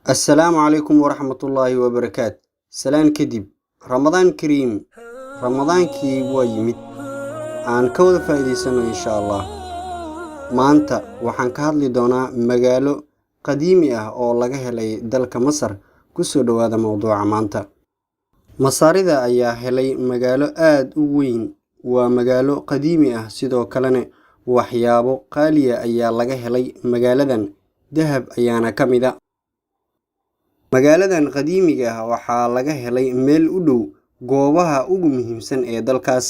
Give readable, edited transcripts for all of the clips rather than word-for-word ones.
السلام عليكم ورحمة الله وبركاته. سلام كدب رمضان كريم. رمضان كي ويمد عن كود فايدي سنة إن شاء الله. maanta waxaan ka hadli doonaa magaalo qadiimi ah oo laga helay dalka Masar. ku soo dhawaada mowduuca maanta. Masaarida ayaa helay magaalo aad u weyn. waa magaalo qadiimi ah sidoo kalena waxyaabo qaaliya ayaa laga helay magaaladan. dahab ayaana ka mid ah. magaaladan qadiimiga ah waxaa laga helay meel u dhow goobaha ugu muhiimsan ee dalkaas.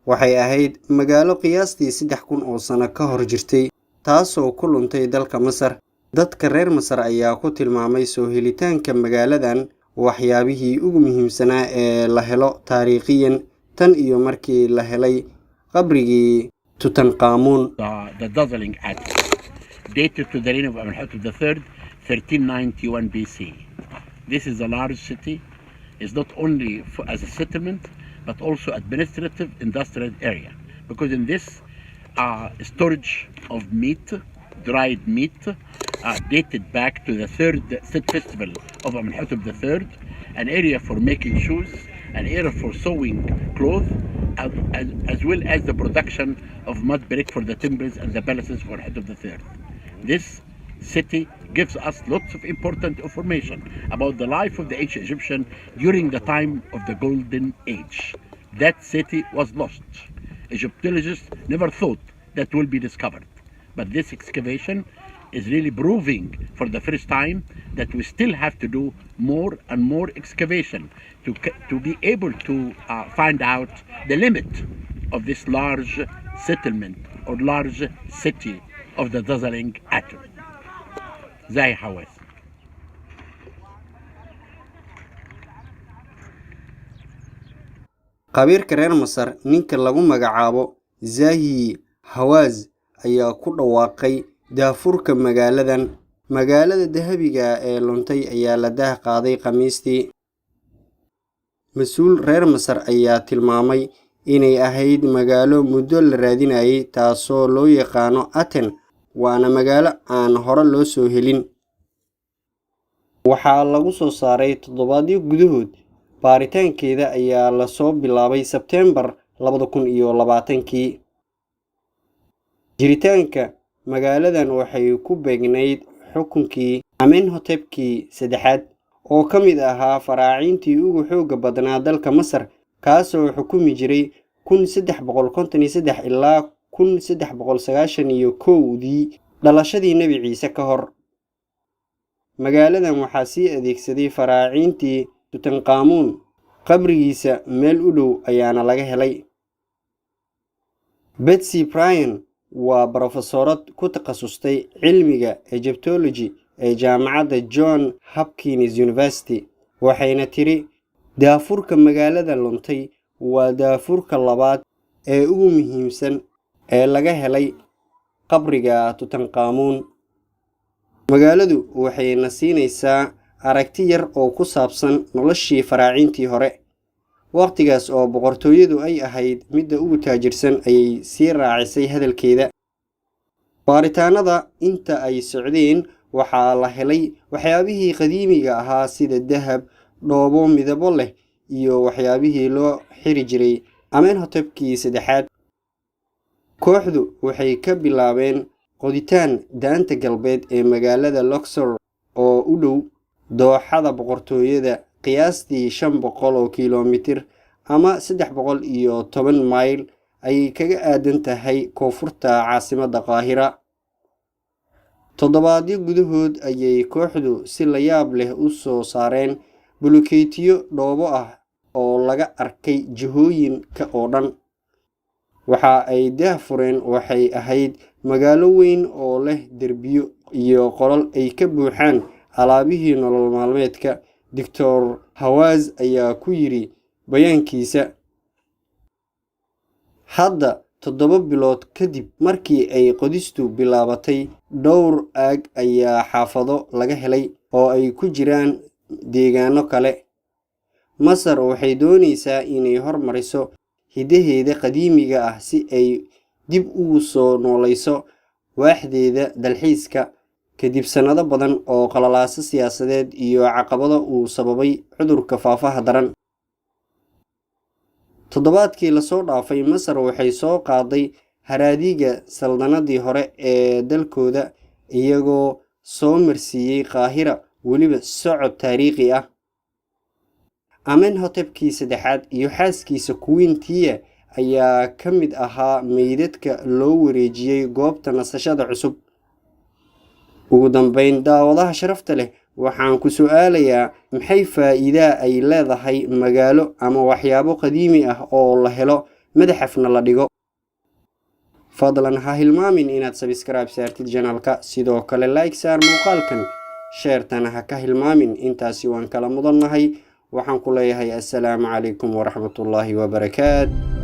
waxay ahayd magaalo qiyaastii 3000 oo sano ka hor jirtay, taasoo ku luntay dalka Masar. dadka reer Masar ayaa ku tilmaamay soo helitaanka magaaladan waxyaabihii ugu muhiimsanaa ee la helo taariikhiyan tan iyo markii la helay qabrigii Tutankhamun. The dazzling act dated to the reign of Amenhotep III, 1391 BC. This is a large city. It's not only as a settlement, but also administrative industrial area. Because in this storage of meat, dried meat, dated back to the third festival of Amenhotep III, an area for making shoes, an area for sewing clothes, as well as the production of mud brick for the temples and the palaces for Amenhotep III. This city gives us lots of important information about the life of the ancient Egyptian during the time of the Golden Age. That city was lost. Egyptologists never thought that will be discovered. But this excavation is really proving for the first time that we still have to do more and more excavation to be able to find out the limit of this large settlement or large city of the dazzling atom. زي حواس. qabiirka reer Masar ninka lagu magacaabo Zahi Hawaaz ayaa ku dhawaaqay daafurka magaaladan. magaalada dahabiga ee luntay ayaa la daah qaaday Khamiistii. mas'uul reer Masar ayaa tilmaamay inay ahayd magaalo muddo la raadinayay, taasoo loo yaqaano Aten. waana magaalo aan hore loo soo helin. waxaa lagu soo saaray toddobaadyo gudahood. baaritaankeeda ayaa la soo bilaabay Sebtembar 2020. jiritaanka magaaladan waxay ku beegnayd xukunkii Amenhotepkii saddexaad, oo ka mid ahaa faraaciintii ugu xooga badnaa dalka Masar, kaasoo xukumi jiray 1353 ilaa 1391 dhalashadii Nabi Ciise ka hor. magaaladan waxaa sii adeegsaday faraaciintii Tutankhamun. qabrigiisa meel u dhow ayaana laga helay. Betsy Bryan waa professorad ku takhasustay cilmiga Egyptology ee jaamacadda John Hopkins University. waxayna tiri daafurka magaalada luntay waa daafurka labaad ee ugu muhiimsan ee laga helay qabriga Tutankhamun. magaaladu waxayna siinaysaa aragti yar oo ku saabsan noloshii faraaciintii hore. waqtigaas oo boqortooyadu ay ahayd midda ugu taajirsan ayay sii raacisay hadalkeeda. baaritaanada inta ay socdeen waxaa la helay waxyaabihii qadiimiga ahaa sida dahab, dhoobo midabo leh iyo waxyaabihii loo xiri jiray Amenhotepkii saddexaad. kooxdu waxay ka bilaabeen qoditaan daanta galbeed ee magaalada Luxor oo u dhow dooxada boqortooyada, qiyaastii 500 kiiloomitir ama 310 mayl ayay kaga aadan tahay koonfurta caasimadda Qaahira. toddobaadyo gudahood ayay kooxdu si la yaab leh u soo saareen bulukeetiyo dhoobo ah oo laga arkay jihooyinka oo dhan. waxa ay daahfureen waxay ahayd magaalo weyn oo leh derbiyo iyo qolal ay ka buuxaan alaabihii nolol maalmeedka. Dr. Hawaaz ayaa ku yiri bayaankiisa, hadda 7 bilood kadib markii ay qodistu bilaabatay, dhowr aag ayaa xaafado laga helay oo ay ku jiraan deegaano kale. Masar waxay doonaysaa inay hormariso hidaheeda qadiimiga ah si ay dib ugu soo noolayso waaxdeeda dalxiiska kadib sanado badan oo qalalaaso siyaasadeed iyo caqabado uu sababay cudurka faafaha daran. toddobaadkii lasoo dhaafay Masar waxay soo qaaday haraadiga saldanadii hore ee dalkooda iyagoo soo marsiiyey Qaahira weliba socod taariikhi ah. Amenhotepkii saddexaad iyo xaaskiisa Queen Tia ayaa ka mid ahaa meydadka loo wareejiyey goobta nasashada cusub. ugu dambeyn daawadaha sharafta leh waxaan ku su'aalayaa maxay faa'iido ay leedahay magaalo ama waxyaabo qadiimi ah oo la helo madaxafna la dhigo. fadlan ha hilmaamin inaad subscribe saartid channelka, sidoo kale like saar muuqaalkan, sheertana ha ka hilmaamin. intaasi waan kala mudannahay. waxaan ku leeyahay assalaamu calaykum waraxmatullaahi wabarakaatu.